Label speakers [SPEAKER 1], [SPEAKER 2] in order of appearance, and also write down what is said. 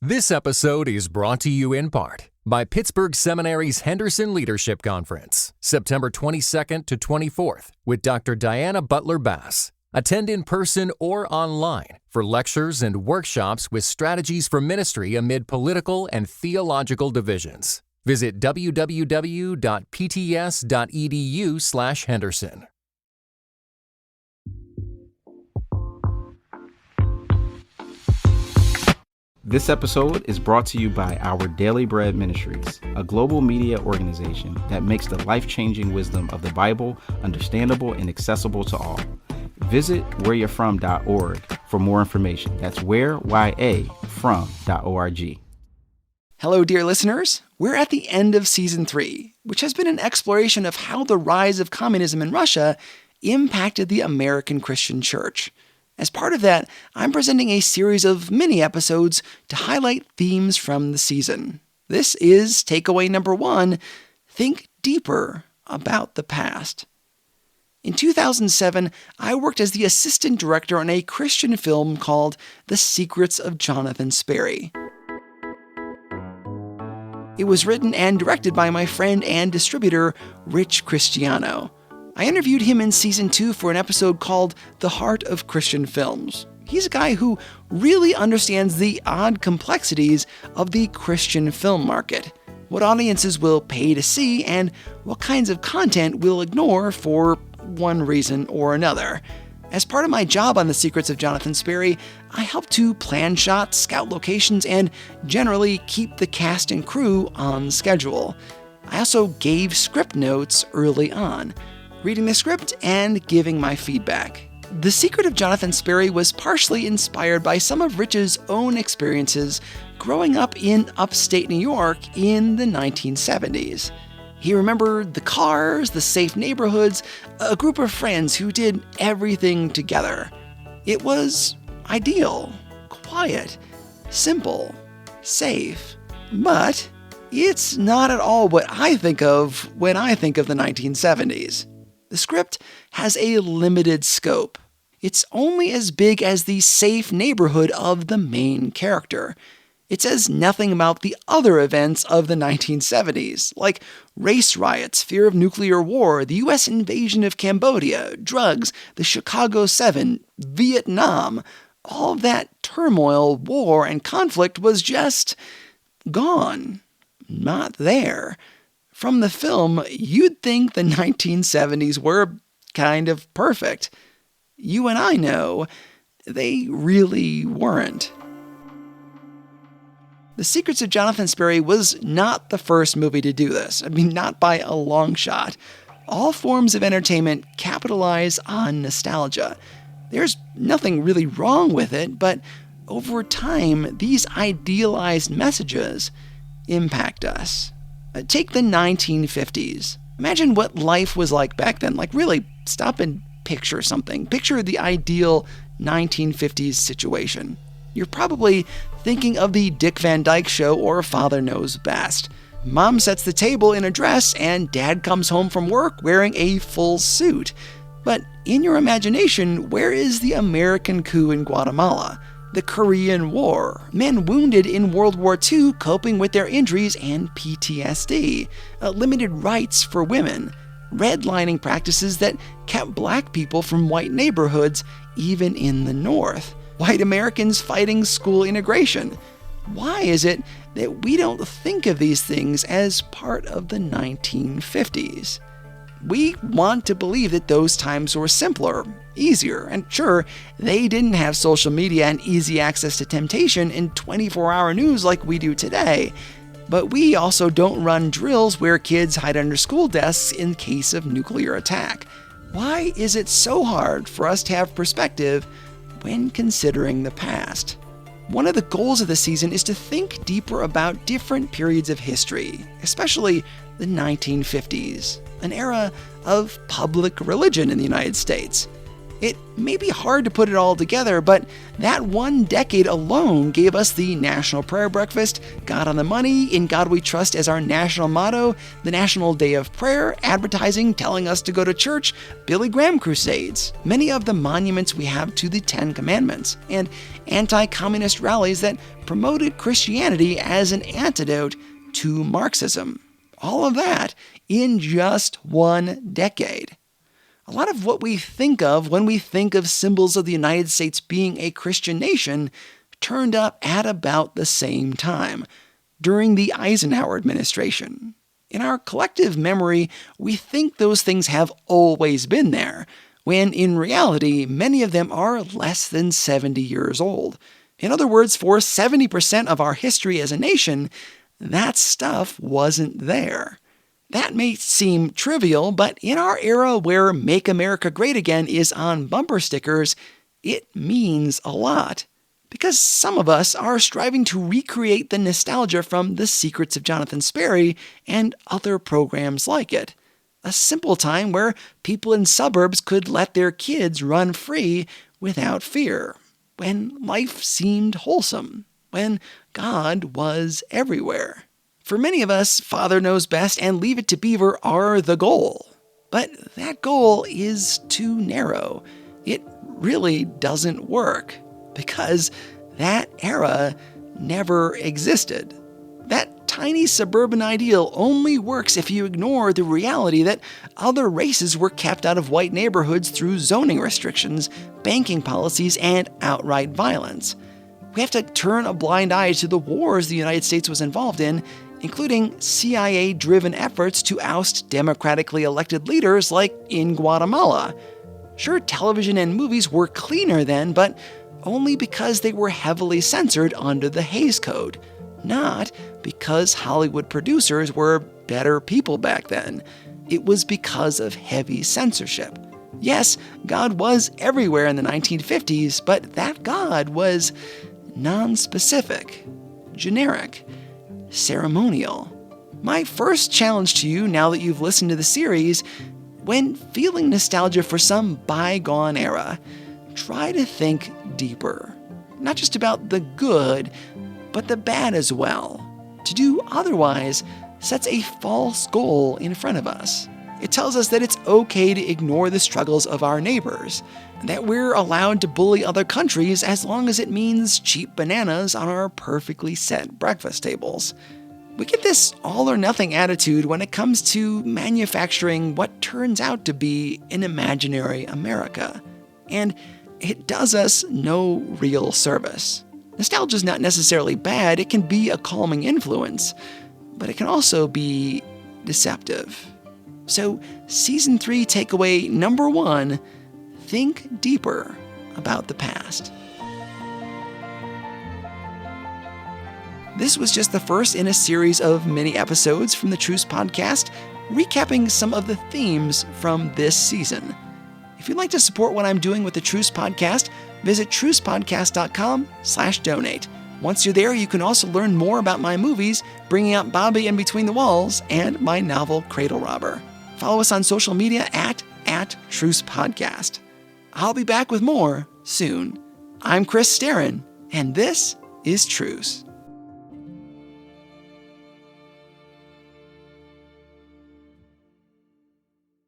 [SPEAKER 1] This episode is brought to you in part by Pittsburgh Seminary's Henderson Leadership Conference, September 22nd to 24th, with Dr. Diana Butler Bass. Attend in person or online for lectures and workshops with strategies for ministry amid political and theological divisions. Visit www.pts.edu/Henderson.
[SPEAKER 2] This episode is brought to you by Our Daily Bread Ministries, a global media organization that makes the life-changing wisdom of the Bible understandable and accessible to all. Visit whereyou'refrom.org for more information. That's whereyafrom.org.
[SPEAKER 3] Hello, dear listeners. We're at the end of Season 3, which has been an exploration of how the rise of communism in Russia impacted the American Christian church. As part of that, I'm presenting a series of mini-episodes to highlight themes from the season. This is takeaway number 1, think deeper about the past. In 2007, I worked as the assistant director on a Christian film called The Secrets of Jonathan Sperry. It was written and directed by my friend and distributor, Rich Cristiano. I interviewed him in Season 2 for an episode called The Heart of Christian Films. He's a guy who really understands the odd complexities of the Christian film market, what audiences will pay to see, and what kinds of content we'll ignore for one reason or another. As part of my job on The Secrets of Jonathan Sperry, I help to plan shots, scout locations, and generally keep the cast and crew on schedule. I also gave script notes early on, reading the script and giving my feedback. The Secret of Jonathan Sperry was partially inspired by some of Rich's own experiences growing up in upstate New York in the 1970s. He remembered the cars, the safe neighborhoods, a group of friends who did everything together. It was ideal, quiet, simple, safe. But it's not at all what I think of when I think of the 1970s. The script has a limited scope. It's only as big as the safe neighborhood of the main character. It says nothing about the other events of the 1970s, like race riots, fear of nuclear war, the U.S. invasion of Cambodia, drugs, the Chicago 7, Vietnam. All of that turmoil, war, and conflict was just gone. Not there. From the film, you'd think the 1970s were kind of perfect. You and I know they really weren't. The Secrets of Jonathan Sperry was not the first movie to do this. I mean, not by a long shot. All forms of entertainment capitalize on nostalgia. There's nothing really wrong with it, but over time, these idealized messages impact us. Take the 1950s. Imagine what life was like back then. Like, really, stop and picture something. Picture the ideal 1950s situation. You're probably thinking of the Dick Van Dyke Show or Father Knows Best. Mom sets the table in a dress and Dad comes home from work wearing a full suit. But in your imagination, where is the American coup in Guatemala? The Korean War, men wounded in World War II coping with their injuries and PTSD, limited rights for women, redlining practices that kept black people from white neighborhoods even in the North, white Americans fighting school integration. Why is it that we don't think of these things as part of the 1950s? We want to believe that those times were simpler, easier, and sure, they didn't have social media and easy access to temptation in 24-hour news like we do today. But we also don't run drills where kids hide under school desks in case of nuclear attack. Why is it so hard for us to have perspective when considering the past? One of the goals of the season is to think deeper about different periods of history, especially the 1950s, an era of public religion in the United States. It may be hard to put it all together, but that one decade alone gave us the National Prayer Breakfast, God on the Money, In God We Trust as our national motto, the National Day of Prayer, advertising telling us to go to church, Billy Graham crusades, many of the monuments we have to the Ten Commandments, and anti-communist rallies that promoted Christianity as an antidote to Marxism. All of that in just one decade. A lot of what we think of when we think of symbols of the United States being a Christian nation turned up at about the same time, during the Eisenhower administration. In our collective memory, we think those things have always been there, when in reality, many of them are less than 70 years old. In other words, for 70% of our history as a nation, that stuff wasn't there. That may seem trivial, but in our era where Make America Great Again is on bumper stickers, it means a lot. Because some of us are striving to recreate the nostalgia from The Secrets of Jonathan Sperry and other programs like it. A simple time where people in suburbs could let their kids run free without fear, when life seemed wholesome, when God was everywhere. For many of us, Father Knows Best and Leave It to Beaver are the goal. But that goal is too narrow. It really doesn't work, because that era never existed. That tiny suburban ideal only works if you ignore the reality that other races were kept out of white neighborhoods through zoning restrictions, banking policies, and outright violence. We have to turn a blind eye to the wars the United States was involved in, including CIA-driven efforts to oust democratically elected leaders like in Guatemala. Sure, television and movies were cleaner then, but only because they were heavily censored under the Hays Code, not because Hollywood producers were better people back then. It was because of heavy censorship. Yes, God was everywhere in the 1950s, but that God was non-specific, generic, ceremonial. My first challenge to you, now that you've listened to the series, when feeling nostalgia for some bygone era, try to think deeper. Not just about the good, but the bad as well. To do otherwise sets a false goal in front of us. It tells us that it's okay to ignore the struggles of our neighbors, that we're allowed to bully other countries as long as it means cheap bananas on our perfectly set breakfast tables. We get this all-or-nothing attitude when it comes to manufacturing what turns out to be an imaginary America. And it does us no real service. Nostalgia is not necessarily bad. It can be a calming influence, but it can also be deceptive. So, Season 3 takeaway number 1, think deeper about the past. This was just the first in a series of mini episodes from the Truce podcast, recapping some of the themes from this season. If you'd like to support what I'm doing with the Truce podcast, visit trucepodcast.com/donate. Once you're there, you can also learn more about my movies, Bringing Up Bobby and Between the Walls, and my novel, Cradle Robber. Follow us on social media at Truce Podcast. I'll be back with more soon. I'm Chris Starin, and this is Truce.